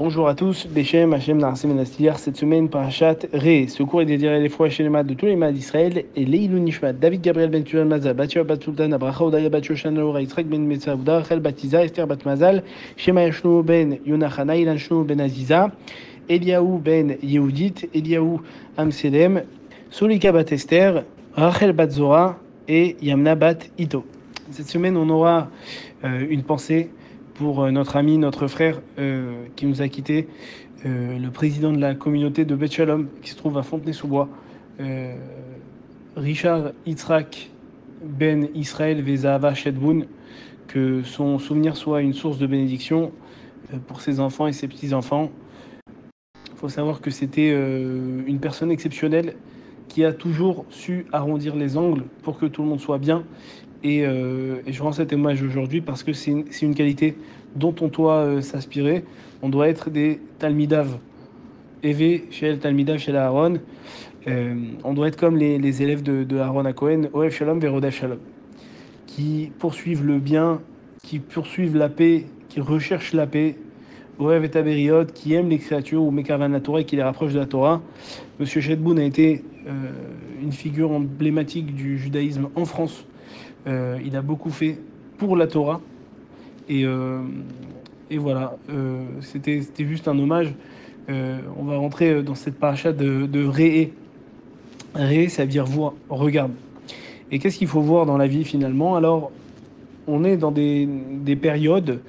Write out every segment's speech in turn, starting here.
Bonjour à tous, Beshem, Hachem, Narassim Menastir. Cette semaine, Parashat Re. Ce cours est dédié à les fois chez les maths de tous les maths d'Israël et Leilou Nishmat, David Gabriel Ben Turan Mazal, Batua Bat Sultan, Abracha Odaya Bat Shoshan Laura, Yitzhak Ben Metzavouda, Rachel Batiza, Esther Bat Mazal, Shema Yashno Ben Yonachana, Ilan Shno Ben Aziza, Eliaou Ben Yehudit, Eliaou Amselem, Solika Bat Esther, Rachel Bat Zora et Yamna Bat Ito. Cette semaine, on aura une pensée pour notre ami, notre frère qui nous a quittés, le président de la communauté de Beth Shalom, qui se trouve à Fontenay-sous-Bois, Richard Yitzhak Ben Israël Vezahava Shedboun, que son souvenir soit une source de bénédiction pour ses enfants et ses petits-enfants. Il faut savoir que c'était une personne exceptionnelle qui a toujours su arrondir les angles pour que tout le monde soit bien. Et je rends cet hommage aujourd'hui parce que c'est une qualité dont on doit s'inspirer. On doit être des Talmidav, Eve, Shel Talmidav, Shel Aaron. On doit être comme les élèves de Aaron à Cohen, Oev Shalom, Verodev Shalom, qui poursuivent le bien, qui poursuivent la paix, qui recherchent la paix. Oev et Taberiot, qui aiment les créatures, ou Mekavan la Torah, et qui les rapprochent de la Torah. Monsieur Shedboun a été une figure emblématique du judaïsme en France. Il a beaucoup fait pour la Torah et voilà, c'était juste un hommage. On va rentrer dans cette paracha de Réé. Réé, ça veut dire voir, regarde. Et qu'est-ce qu'il faut voir dans la vie finalement? Alors, on est dans des périodes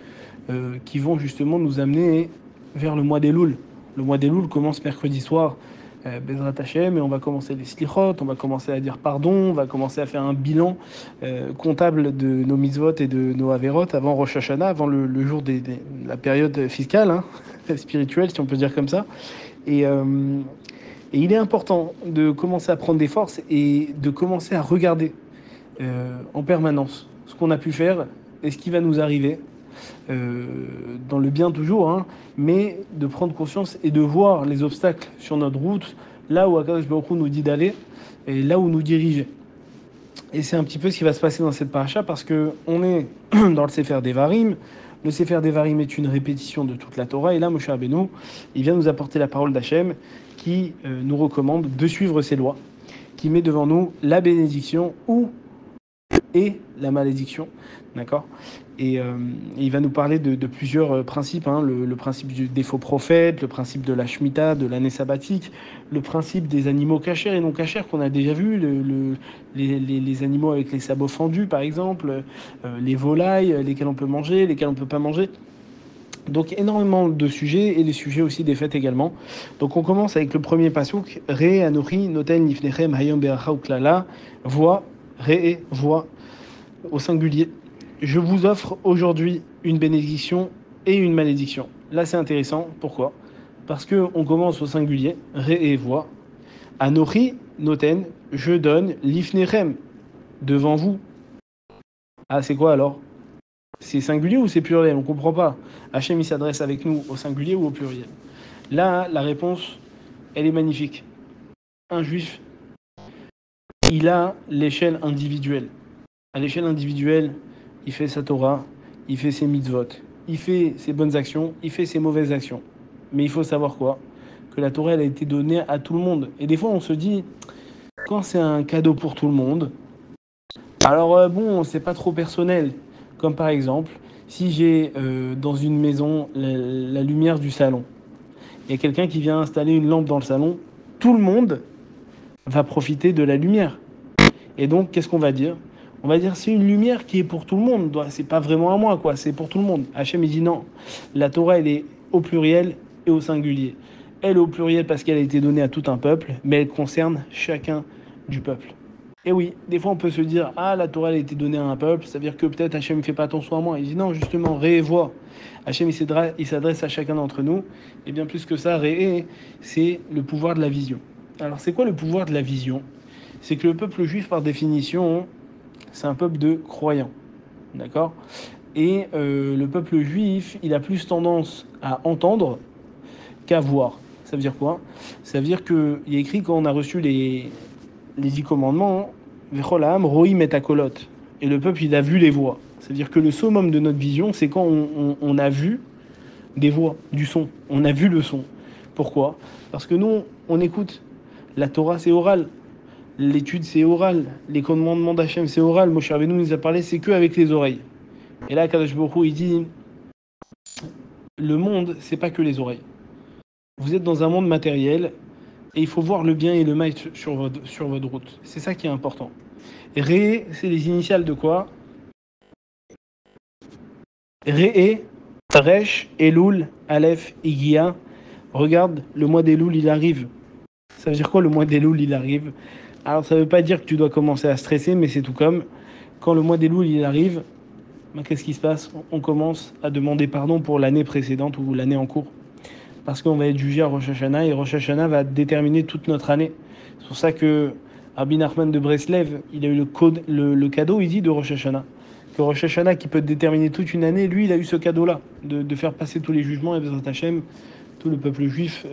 qui vont justement nous amener vers le mois d'Elul. Le mois d'Elul commence mercredi soir, Bezrat Hashem, et on va commencer les slichot, on va commencer à dire pardon, on va commencer à faire un bilan comptable de nos mitzvot et de nos averot avant Rosh Hashanah, avant le jour de la période fiscale, hein, spirituelle, si on peut dire comme ça. Et il est important de commencer à prendre des forces et de commencer à regarder en permanence ce qu'on a pu faire et ce qui va nous arriver. Dans le bien toujours, hein, mais de prendre conscience et de voir les obstacles sur notre route, là où Akadosh Baruch Hu nous dit d'aller et là où nous diriger. Et c'est un petit peu ce qui va se passer dans cette paracha parce que on est dans le Sefer Devarim. Le Sefer Devarim est une répétition de toute la Torah et là, Moshe Rabbeinu, il vient nous apporter la parole d'Hachem qui nous recommande de suivre ses lois, qui met devant nous la bénédiction et la malédiction, d'accord. Et il va nous parler de plusieurs principes, hein, le principe des faux prophètes, le principe de la Shemitah, de l'année sabbatique, le principe des animaux cachers et non cachers qu'on a déjà vu, les animaux avec les sabots fendus par exemple, les volailles, lesquelles on peut manger, lesquelles on ne peut pas manger. Donc énormément de sujets et les sujets aussi des fêtes également. Donc on commence avec le premier pasuk, Re Anochi Noten Nifnechem Hayom Beracha Uklala, voix, Re, voix, au singulier. Je vous offre aujourd'hui une bénédiction et une malédiction. Là, c'est intéressant. Pourquoi? Parce qu'on commence au singulier, ré et voix. Anochi noten, je donne, lifnechem, devant vous. Ah, c'est quoi alors? C'est singulier ou c'est pluriel? On ne comprend pas. Hachem, il s'adresse avec nous au singulier ou au pluriel? Là, la réponse, elle est magnifique. Un juif, il a l'échelle individuelle. À l'échelle individuelle, il fait sa Torah, il fait ses mitzvot, il fait ses bonnes actions, il fait ses mauvaises actions. Mais il faut savoir quoi? Que la Torah, elle a été donnée à tout le monde. Et des fois, on se dit, quand c'est un cadeau pour tout le monde, alors bon, c'est pas trop personnel. Comme par exemple, si j'ai dans une maison la lumière du salon, il y a quelqu'un qui vient installer une lampe dans le salon, tout le monde va profiter de la lumière. Et donc, qu'est-ce qu'on va dire? On va dire c'est une lumière qui est pour tout le monde. C'est pas vraiment à moi, quoi. C'est pour tout le monde. Hachem, il dit non. La Torah, elle est au pluriel et au singulier. Elle est au pluriel parce qu'elle a été donnée à tout un peuple, mais elle concerne chacun du peuple. Et oui, des fois on peut se dire ah, la Torah elle a été donnée à un peuple, ça veut dire que peut-être Hachem ne fait pas attention à moi. Il dit non, justement, révois. Hachem il s'adresse à chacun d'entre nous. Et bien plus que ça, c'est le pouvoir de la vision. Alors c'est quoi le pouvoir de la vision? C'est que le peuple juif, par définition, c'est un peuple de croyants. D'accord? Et le peuple juif, il a plus tendance à entendre qu'à voir. Ça veut dire quoi? Ça veut dire qu'il y a écrit quand on a reçu les 10 commandements, Vecholaam, Roim et Akolot. Et le peuple, il a vu les voix. Ça veut dire que le summum de notre vision, c'est quand on a vu des voix, du son. On a vu le son. Pourquoi? Parce que nous, on écoute. La Torah, c'est oral. L'étude, c'est oral. Les commandements d'Hachem, c'est oral. Moshe Rabbeinu nous a parlé, c'est que avec les oreilles. Et là, Kadosh Baruch Hu, il dit, le monde, c'est pas que les oreilles. Vous êtes dans un monde matériel et il faut voir le bien et le mal sur votre route. C'est ça qui est important. Ré, c'est les initiales de quoi? Ré, Resh, Elul, Aleph, Igia. Regarde, le mois d'Elul, il arrive. Ça veut dire quoi le mois d'Elul, il arrive? Alors ça veut pas dire que tu dois commencer à stresser, mais c'est tout comme quand le mois d'Elul, il arrive, ben, qu'est-ce qui se passe? On commence à demander pardon pour l'année précédente ou l'année en cours. Parce qu'on va être jugé à Rosh Hashanah et Rosh Hashanah va déterminer toute notre année. C'est pour ça que Rabbi Nachman de Breslev, il a eu le cadeau, il dit, de Rosh Hashanah. Que Rosh Hashanah, qui peut déterminer toute une année, lui, il a eu ce cadeau-là, de faire passer tous les jugements, et Bezrat Hashem, tout le peuple juif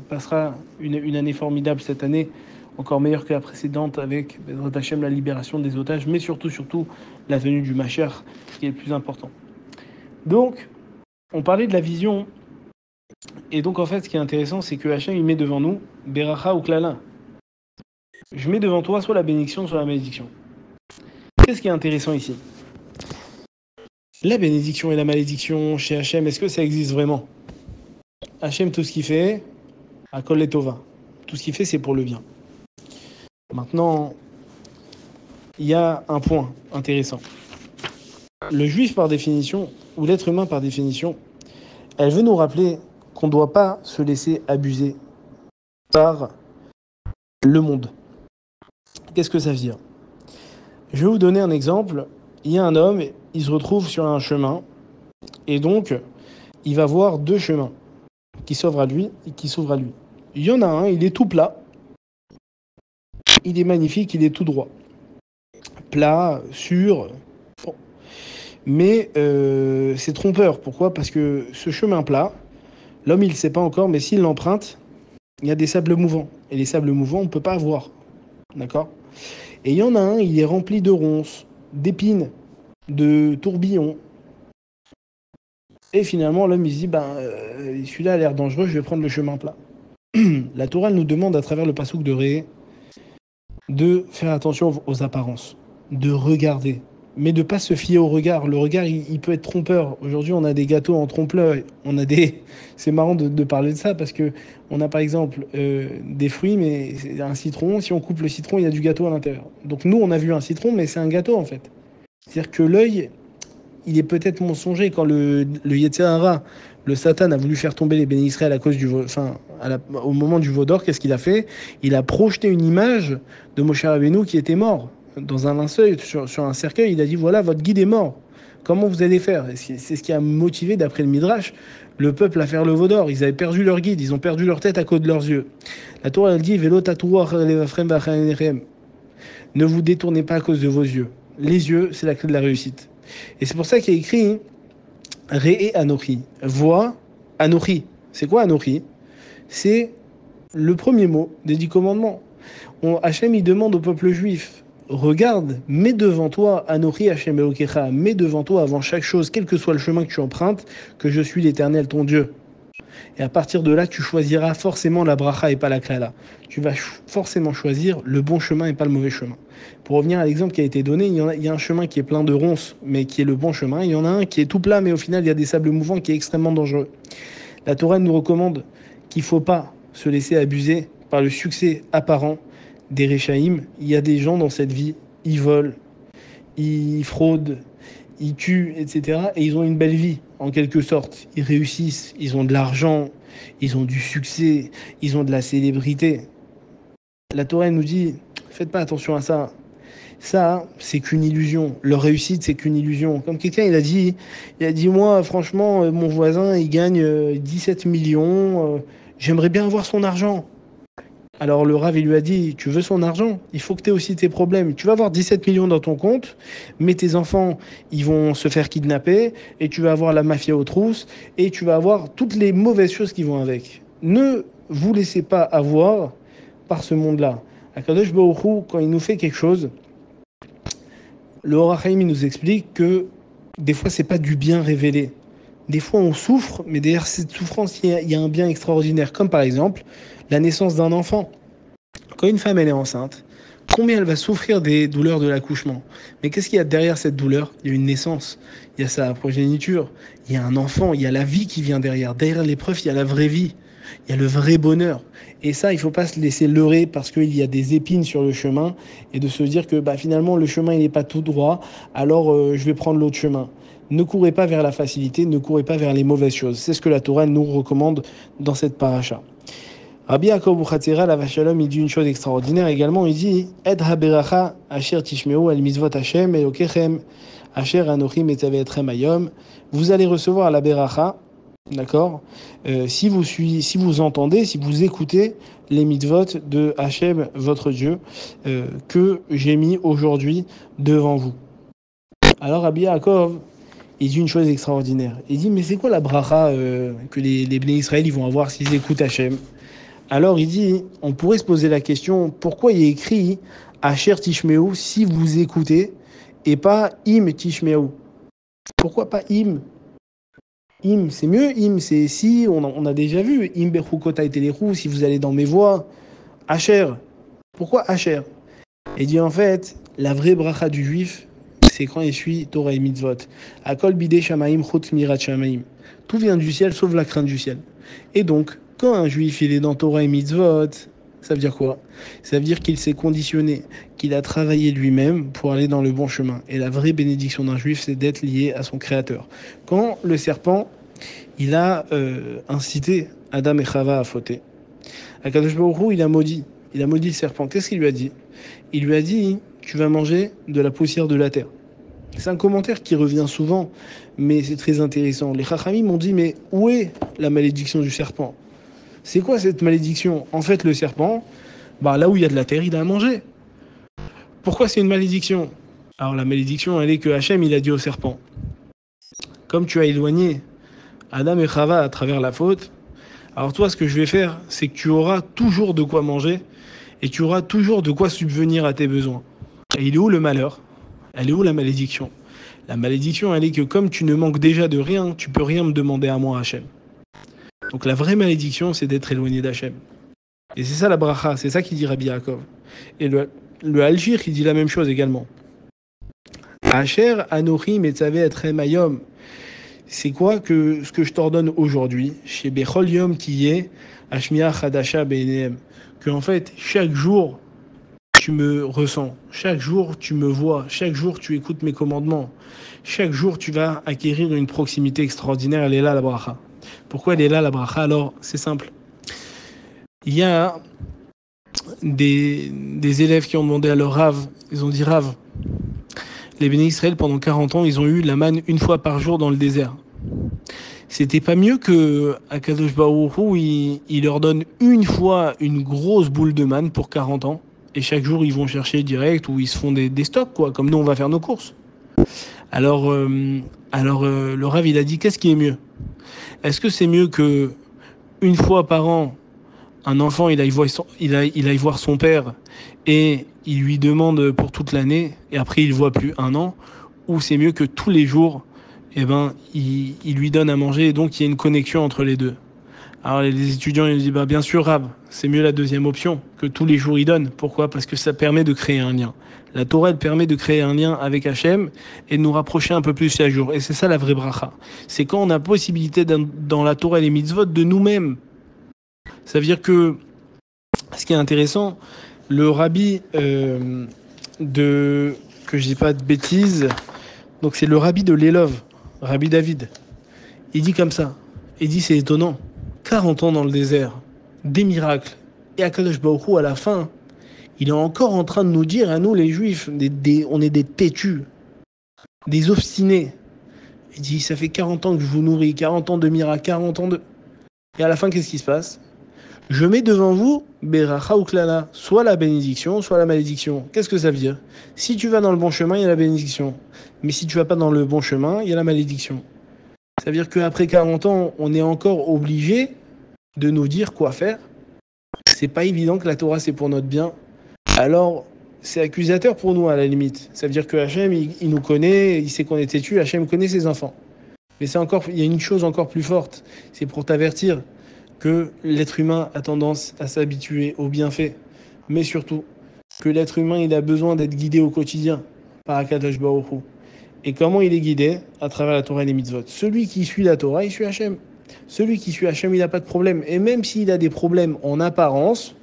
passera une année formidable cette année, encore meilleure que la précédente, avec Bezrat Hashem, la libération des otages, mais surtout la venue du Mashiach, qui est le plus important. Donc, on parlait de la vision. Et donc en fait, ce qui est intéressant, c'est que Hachem, il met devant nous Beracha ou Klala. Je mets devant toi soit la bénédiction, soit la malédiction. Qu'est-ce qui est intéressant ici? La bénédiction et la malédiction chez Hachem, est-ce que ça existe vraiment? Hachem, tout ce qu'il fait, à Kol Letova. Tout ce qu'il fait, c'est pour le bien. Maintenant, il y a un point intéressant. Le juif par définition, ou l'être humain par définition, elle veut nous rappeler qu'on ne doit pas se laisser abuser par le monde. Qu'est-ce que ça veut dire? Je vais vous donner un exemple. Il y a un homme, il se retrouve sur un chemin, et donc, il va voir deux chemins qui s'ouvrent à lui et qui s'ouvrent à lui. Il y en a un, il est tout plat, il est magnifique, il est tout droit. Plat, sûr, bon. Mais c'est trompeur. Pourquoi? Parce que ce chemin plat, l'homme, il ne sait pas encore, mais s'il l'emprunte, il y a des sables mouvants. Et les sables mouvants, on ne peut pas voir. D'accord? Et il y en a un, il est rempli de ronces, d'épines, de tourbillons. Et finalement, l'homme, il se dit, celui-là a l'air dangereux, je vais prendre le chemin plat. La Torah nous demande, à travers le passouk de Ré, de faire attention aux apparences, de regarder, mais de ne pas se fier au regard. Le regard, il peut être trompeur. Aujourd'hui, on a des gâteaux en trompe-l'œil. C'est marrant de parler de ça, parce que on a par exemple des fruits, mais c'est un citron. Si on coupe le citron, il y a du gâteau à l'intérieur. Donc nous, on a vu un citron, mais c'est un gâteau en fait. C'est-à-dire que l'œil, il est peut-être mensonger. Quand le Yetzer Hara, le Satan, a voulu faire tomber les bénis Israël à cause au moment du veau d'or, qu'est-ce qu'il a fait? Il a projeté une image de Moshe Rabbeinu qui était mort dans un linceul, sur un cercueil. Il a dit, voilà, votre guide est mort. Comment vous allez faire? C'est ce qui a motivé, d'après le Midrash, le peuple à faire le veau d'or. Ils avaient perdu leur guide, ils ont perdu leur tête à cause de leurs yeux. La Torah, elle dit, Velo tatouach levafrem v'achanechem. Ne vous détournez pas à cause de vos yeux. Les yeux, c'est la clé de la réussite. Et c'est pour ça qu'il y a écrit Re'e Anochi. Vois Anochi. C'est quoi Anochi? C'est le premier mot des 10 commandements. Hachem, il demande au peuple juif, regarde, mets devant toi Anochi Hachem Elokecha, mets devant toi avant chaque chose, quel que soit le chemin que tu empruntes, que je suis l'Éternel ton Dieu. Et à partir de là, tu choisiras forcément la bracha et pas la klala. Tu vas forcément choisir le bon chemin et pas le mauvais chemin. Pour revenir à l'exemple qui a été donné, il y a un chemin qui est plein de ronces, mais qui est le bon chemin. Il y en a un qui est tout plat, mais au final, il y a des sables mouvants qui est extrêmement dangereux. La Torah nous recommande qu'il ne faut pas se laisser abuser par le succès apparent des Réchaïm. Il y a des gens dans cette vie, ils volent, ils fraudent, ils tuent, etc. Et ils ont une belle vie, en quelque sorte. Ils réussissent, ils ont de l'argent, ils ont du succès, ils ont de la célébrité. La Torah nous dit, faites pas attention à ça. Ça, c'est qu'une illusion. Leur réussite, c'est qu'une illusion. Comme quelqu'un, il a dit, moi, franchement, mon voisin, il gagne 17 millions, j'aimerais bien avoir son argent. Alors le Rav, il lui a dit, tu veux son argent? Il faut que tu aies aussi tes problèmes. Tu vas avoir 17 millions dans ton compte, mais tes enfants, ils vont se faire kidnapper, et tu vas avoir la mafia aux trousses, et tu vas avoir toutes les mauvaises choses qui vont avec. Ne vous laissez pas avoir par ce monde-là. Akadosh Baruch Hu, quand il nous fait quelque chose, le Or HaChaim, il nous explique que des fois, c'est pas du bien révélé. des fois on souffre, mais derrière cette souffrance, il y a un bien extraordinaire, comme par exemple la naissance d'un enfant. Quand une femme elle est enceinte, combien elle va souffrir des douleurs de l'accouchement. Mais qu'est-ce qu'il y a derrière cette douleur? Il y a une naissance, il y a sa progéniture, il y a un enfant, il y a la vie qui vient derrière. Derrière l'épreuve, il y a la vraie vie, il y a le vrai bonheur. Et ça, il ne faut pas se laisser leurrer parce qu'il y a des épines sur le chemin et de se dire que finalement le chemin il n'est pas tout droit, alors je vais prendre l'autre chemin. Ne courez pas vers la facilité, ne courez pas vers les mauvaises choses. C'est ce que la Torah nous recommande dans cette paracha. Rabbi Yaakov Uchatzera, la Vachalom, il dit une chose extraordinaire également. Il dit Ed haberacha asher tishmeu al misvot Hashem elokechem asher anochi metzav etrem hayom. Vous allez recevoir la beracha, d'accord, si vous entendez, si vous écoutez les mitzvot de Hashem, votre Dieu, que j'ai mis aujourd'hui devant vous. Alors Rabbi Yaakov, il dit une chose extraordinaire. Il dit mais c'est quoi la bracha que les Bnei Israël ils vont avoir s'ils écoutent Hashem? Alors il dit, on pourrait se poser la question, pourquoi il est écrit Asher Tishmeu si vous écoutez et pas Im Tishmeu? Pourquoi pas Im? Im, c'est mieux, Im, c'est si, on a déjà vu, Im Bechukota et Telerou, si vous allez dans mes voies. Asher, pourquoi Asher? Il dit en fait, la vraie bracha du juif, c'est quand il suit Torah et Mitzvot. Akol bidei shamaim chutz mirat shamaim. Tout vient du ciel sauf la crainte du ciel. Et donc, quand un juif il est dans Torah et Mitzvot, ça veut dire quoi? Ça veut dire qu'il s'est conditionné, qu'il a travaillé lui-même pour aller dans le bon chemin. Et la vraie bénédiction d'un juif, c'est d'être lié à son créateur. Quand le serpent, il a incité Adam et Chava à fauter, Akadosh Baruch Hu, il a maudit le serpent. Qu'est-ce qu'il lui a dit? Il lui a dit, tu vas manger de la poussière de la terre. C'est un commentaire qui revient souvent, mais c'est très intéressant. Les Chachamim m'ont dit, mais où est la malédiction du serpent? C'est quoi cette malédiction? En fait, le serpent, là où il y a de la terre, il a à manger. Pourquoi c'est une malédiction? Alors la malédiction, elle est que Hachem, il a dit au serpent, comme tu as éloigné Adam et Chava à travers la faute, alors toi, ce que je vais faire, c'est que tu auras toujours de quoi manger et tu auras toujours de quoi subvenir à tes besoins. Et il est où le malheur? Elle est où la malédiction? La malédiction, elle est que comme tu ne manques déjà de rien, tu peux rien me demander à moi, Hachem. Donc la vraie malédiction, c'est d'être éloigné d'Hachem. Et c'est ça la bracha, c'est ça qu'il dit Rabbi Yaakov. Et le Algir, il dit la même chose également. Asher anochi metzavé etrem hayom. C'est quoi que ce que je t'ordonne aujourd'hui, chez Bechol Yom qui est Ashmiya Chadasha Be'enehem, que en fait chaque jour tu me ressens, chaque jour tu me vois, chaque jour tu écoutes mes commandements, chaque jour tu vas acquérir une proximité extraordinaire. Elle est là la bracha. Pourquoi elle est là la bracha? Alors c'est simple. Il y a des élèves qui ont demandé à leur Rav, ils ont dit Rav, les Béné Israël pendant 40 ans ils ont eu la manne une fois par jour dans le désert. C'était pas mieux que Akadosh Baruch Hu, il leur donne une fois une grosse boule de manne pour 40 ans et chaque jour ils vont chercher direct ou ils se font des stocks quoi, comme nous on va faire nos courses. Alors le Rav il a dit qu'est-ce qui est mieux? Est-ce que c'est mieux que une fois par an un enfant il aille voir son père et il lui demande pour toute l'année et après il voit plus un an, ou c'est mieux que tous les jours il lui donne à manger et donc il y a une connexion entre les deux? Alors les étudiants ils disent bien sûr Rab, c'est mieux la deuxième option, que tous les jours il donne. Pourquoi? Parce que ça permet de créer un lien. La Torah elle permet de créer un lien avec Hachem et de nous rapprocher un peu plus chaque jour. Et c'est ça la vraie bracha. C'est quand on a possibilité dans la Torah et les mitzvot de nous-mêmes. Ça veut dire que ce qui est intéressant, le rabbi que je dis pas de bêtises, donc c'est le rabbi de l'Élov, Rabbi David. Il dit comme ça. Il dit c'est étonnant. 40 ans dans le désert, des miracles. Et Akadosh Baruch Hu, à la fin, il est encore en train de nous dire, à nous les juifs, on est des têtus, des obstinés. Il dit, ça fait 40 ans que je vous nourris, 40 ans de miracles, 40 ans de... Et à la fin, qu'est-ce qui se passe? Je mets devant vous, Beracha ou Klala, soit la bénédiction, soit la malédiction. Qu'est-ce que ça veut dire? Si tu vas dans le bon chemin, il y a la bénédiction. Mais si tu vas pas dans le bon chemin, il y a la malédiction. Ça veut dire qu'après 40 ans, on est encore obligé de nous dire quoi faire. C'est pas évident que la Torah c'est pour notre bien. Alors, c'est accusateur pour nous à la limite. Ça veut dire que Hachem, il nous connaît, il sait qu'on est têtu, Hachem connaît ses enfants. Mais il y a une chose encore plus forte, c'est pour t'avertir que l'être humain a tendance à s'habituer aux bienfaits, mais surtout que l'être humain il a besoin d'être guidé au quotidien par Akadosh Baruch Hu. Et comment il est guidé? À travers la Torah et les mitzvot. Celui qui suit la Torah, il suit Hachem. Celui qui suit Hachem, il n'a pas de problème. Et même s'il a des problèmes en apparence,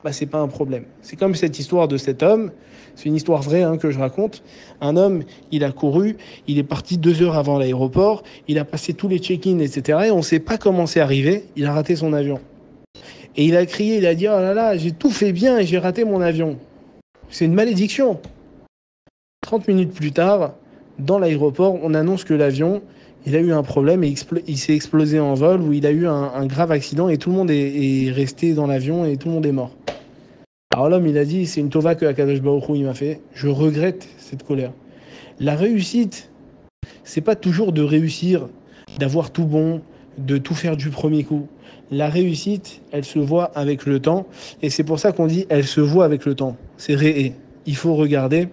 bah, c'est pas un problème. C'est comme cette histoire de cet homme, c'est une histoire vraie que je raconte. Un homme, il a couru, il est parti 2 heures avant l'aéroport, il a passé tous les check-in, etc. Et on ne sait pas comment c'est arrivé, il a raté son avion. Et il a crié, il a dit « Oh là là, j'ai tout fait bien et j'ai raté mon avion. » C'est une malédiction. 30 minutes plus tard, dans l'aéroport, on annonce que l'avion, il a eu un problème et il s'est explosé en vol, où il a eu un grave accident et tout le monde est resté dans l'avion et tout le monde est mort. Alors l'homme, il a dit, c'est une tova que Akadosh Baruch Hu il m'a fait. Je regrette cette colère. La réussite, c'est pas toujours de réussir, d'avoir tout bon, de tout faire du premier coup. La réussite, elle se voit avec le temps. Et c'est pour ça qu'on dit, elle se voit avec le temps. C'est Réé. Il faut regarder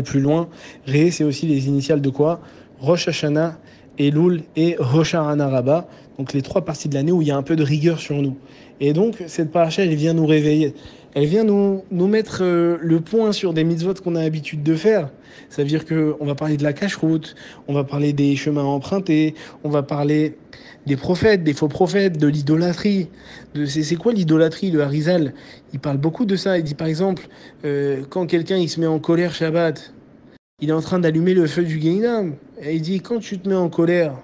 plus loin. Réé, c'est aussi les initiales de quoi? Rosh Hashanah, Elul et Rosh Hashanah Rabbah. Donc les 3 parties de l'année où il y a un peu de rigueur sur nous. Et donc cette paracha, elle vient nous réveiller. Elle vient nous mettre le point sur des mitzvot qu'on a l'habitude de faire. Ça veut dire qu'on va parler de la cache-route, on va parler des chemins empruntés, on va parler des prophètes, des faux prophètes, de l'idolâtrie. C'est quoi l'idolâtrie? Le Harizal, il parle beaucoup de ça. Il dit par exemple, quand quelqu'un il se met en colère Shabbat, il est en train d'allumer le feu du Guéhinam. Et il dit, quand tu te mets en colère,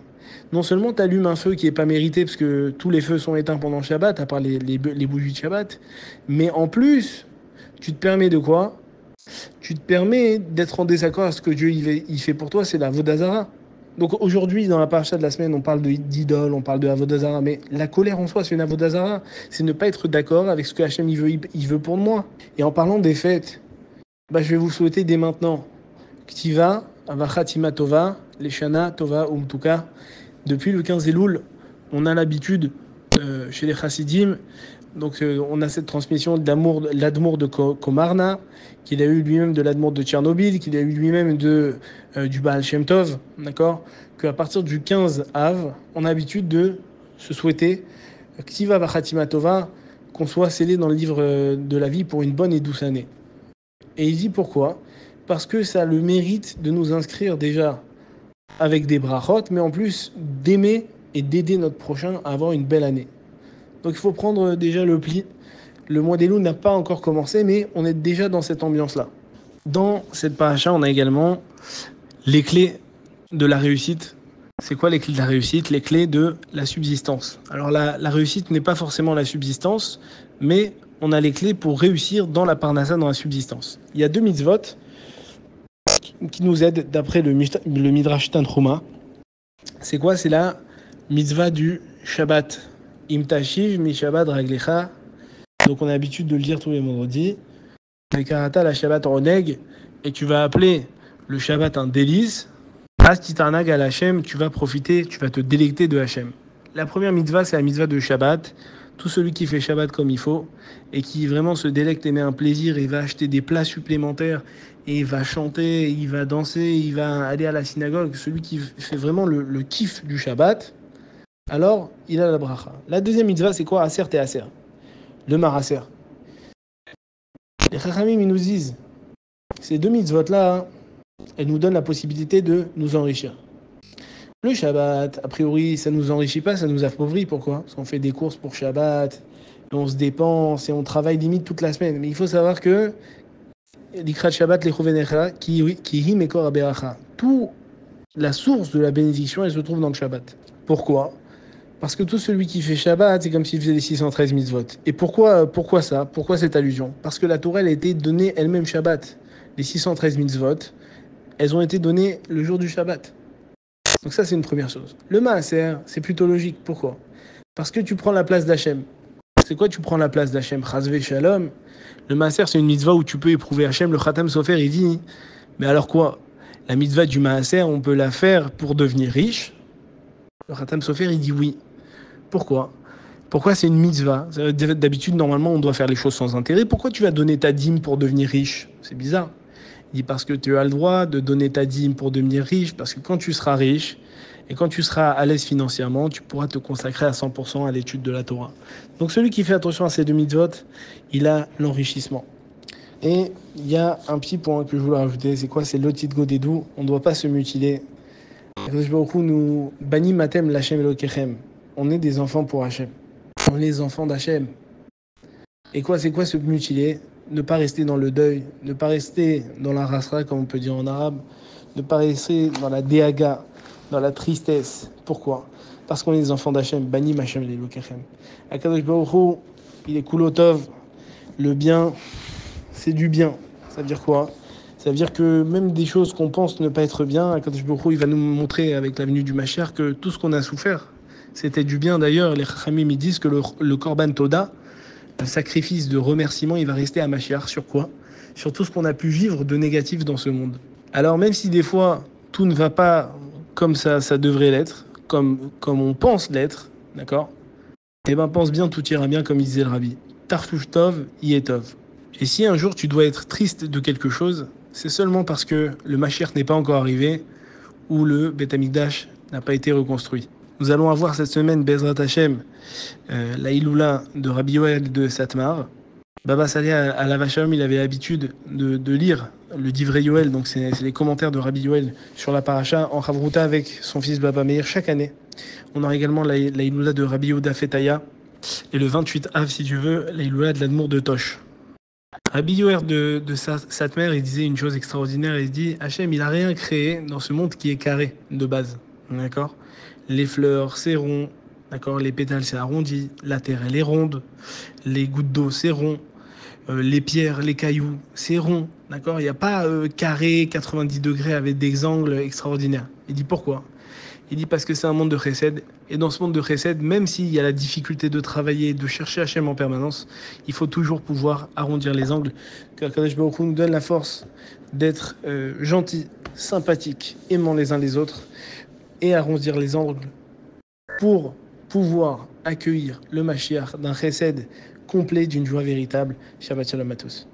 non seulement tu allumes un feu qui n'est pas mérité, parce que tous les feux sont éteints pendant le Shabbat, à part les bougies de Shabbat, mais en plus, tu te permets de quoi? Tu te permets d'être en désaccord avec ce que Dieu il fait pour toi, c'est la Vodazara. Donc aujourd'hui, dans la paracha de la semaine, on parle d'idole, on parle de Avodazara, mais la colère en soi, c'est une Avodazara. C'est ne pas être d'accord avec ce que Hachem il veut pour moi. Et en parlant des fêtes, je vais vous souhaiter dès maintenant Ktiva, Avachatima Tova, Leshana Tova Umtuka. Depuis le 15 Elul, on a l'habitude chez les Chassidim, donc on a cette transmission de l'Admour de Komarna, qu'il a eu lui-même de l'Admour de Tchernobyl, qu'il a eu lui-même du Baal Shem Tov, d'accord? Qu'à partir du 15 Av, on a l'habitude de se souhaiter Ktiva Vachatima Tova, qu'on soit scellé dans le livre de la vie pour une bonne et douce année. Et il dit pourquoi? Parce que ça a le mérite de nous inscrire déjà avec des brachot, mais en plus d'aimer et d'aider notre prochain à avoir une belle année. Donc il faut prendre déjà le pli. Le mois d'Elul n'a pas encore commencé, mais on est déjà dans cette ambiance-là. Dans cette paracha, on a également les clés de la réussite. C'est quoi les clés de la réussite? Les clés de la subsistance. Alors la réussite n'est pas forcément la subsistance, mais on a les clés pour réussir dans la parnassa, dans la subsistance. Il y a 2 mitzvot qui nous aident d'après le Midrash Tanchuma. C'est quoi? C'est la mitzvah du Shabbat. Im tashiv mi Shabbat raglecha. Donc on a l'habitude de le dire tous les vendredis. Karata la Shabbat oneg, et tu vas appeler le Shabbat un délice. As titarnag al Hashem, tu vas profiter, tu vas te délecter de Hashem. La première mitzvah, c'est la mitzvah de Shabbat. Tout celui qui fait Shabbat comme il faut et qui vraiment se délecte et met un plaisir et va acheter des plats supplémentaires et il va chanter, il va danser, il va aller à la synagogue, celui qui fait vraiment le kiff du Shabbat, alors il a la bracha. La deuxième mitzvah, c'est quoi? Aser et Aser. Le maraser. Les Chachamim, ils nous disent, ces 2 mitzvot-là, elles nous donnent la possibilité de nous enrichir. Le Shabbat, a priori, ça ne nous enrichit pas, ça nous appauvrit. Pourquoi? Parce qu'on fait des courses pour Shabbat, et on se dépense, et on travaille limite toute la semaine. Mais il faut savoir que l'Ikrat Shabbat, l'Echovenecha, qui hi mekor aberacha. Tout la source de la bénédiction, elle se trouve dans le Shabbat. Pourquoi? Parce que tout celui qui fait Shabbat, c'est comme s'il faisait les 613 mitzvot. Et pourquoi ça? Pourquoi cette allusion? Parce que la Torah, elle a été donnée elle-même Shabbat. Les 613 mitzvot, elles ont été données le jour du Shabbat. Donc ça, c'est une première chose. Le Maaser, c'est plutôt logique. Pourquoi? Parce que tu prends la place d'Hachem. C'est quoi tu prends la place d'Hachem? Chazvé Shalom. Le Maaser, c'est une mitzvah où tu peux éprouver Hachem. Le Khatam Sofer, il dit, mais alors quoi? La mitzvah du Maaser, on peut la faire pour devenir riche? Le Khatam Sofer, il dit oui. Pourquoi? Pourquoi c'est une mitzvah? D'habitude, normalement, on doit faire les choses sans intérêt. Pourquoi tu vas donner ta dîme pour devenir riche? C'est bizarre. Il dit parce que tu as le droit de donner ta dîme pour devenir riche, parce que quand tu seras riche et quand tu seras à l'aise financièrement, tu pourras te consacrer à 100% à l'étude de la Torah. Donc celui qui fait attention à ces deux mitzvot, il a l'enrichissement. Et il y a un petit point que je voulais rajouter, c'est quoi? C'est l'otit godedou. On ne doit pas se mutiler. Akadosh Baruch Hu nous banni matem l'Hachem Elokechem. On est des enfants pour Hachem. On est les enfants d'Hachem. Et quoi, c'est quoi se mutiler? Ne pas rester dans le deuil, ne pas rester dans la rasra, comme on peut dire en arabe, ne pas rester dans la déhaga, dans la tristesse. Pourquoi? Parce qu'on est des enfants d'Hachem. Banni Hachem Elokechem. Akadosh Baruch Hu, il est kulotov. Le bien, c'est du bien. Ça veut dire quoi? Ça veut dire que même des choses qu'on pense ne pas être bien, Akadosh Baruch Hu, il va nous montrer avec la venue du Mashiach que tout ce qu'on a souffert, c'était du bien. D'ailleurs, les Chachamim ils disent que le Korban Toda, le sacrifice de remerciement, il va rester à Mashiach. Sur quoi? Sur tout ce qu'on a pu vivre de négatif dans ce monde. Alors même si des fois, tout ne va pas comme ça devrait l'être, comme on pense l'être, d'accord? Eh ben pense bien, tout ira bien, comme il disait le Rabbi. Tarfouch Tov, Yetov. Et si un jour tu dois être triste de quelque chose, c'est seulement parce que le Mashiach n'est pas encore arrivé ou le Beth Amikdash n'a pas été reconstruit. Nous allons avoir cette semaine, Bezrat Hashem, la Iloula de Rabbi Yoel de Satmar. Baba Saleh à la Vachalom, il avait l'habitude de lire le Divrei Yoel, donc c'est les commentaires de Rabbi Yoel sur la paracha en Chavruta avec son fils Baba Meir chaque année. On aura également la Iloula de Rabbi Yehuda Fetaya et le 28 Av, si tu veux, la Iloula de l'Admour de Tosh. Rabbi Yoel de Satmar, il disait une chose extraordinaire, il dit Hachem, il a rien créé dans ce monde qui est carré de base, d'accord? Les fleurs, c'est rond, d'accord? Les pétales, c'est arrondi, la terre, elle est ronde, les gouttes d'eau, c'est rond, les pierres, les cailloux, c'est rond, d'accord? Il n'y a pas carré, 90 degrés avec des angles extraordinaires. Il dit pourquoi? Il dit parce que c'est un monde de chesed, et dans ce monde de chesed, même s'il y a la difficulté de travailler, de chercher Hachem en permanence, il faut toujours pouvoir arrondir les angles, car Kadosh Baruch Hu nous donne la force d'être gentils, sympathiques, aimant les uns les autres, et arrondir les angles pour pouvoir accueillir le Mashiach d'un chesed complet, d'une joie véritable. Shabbat Shalom à tous.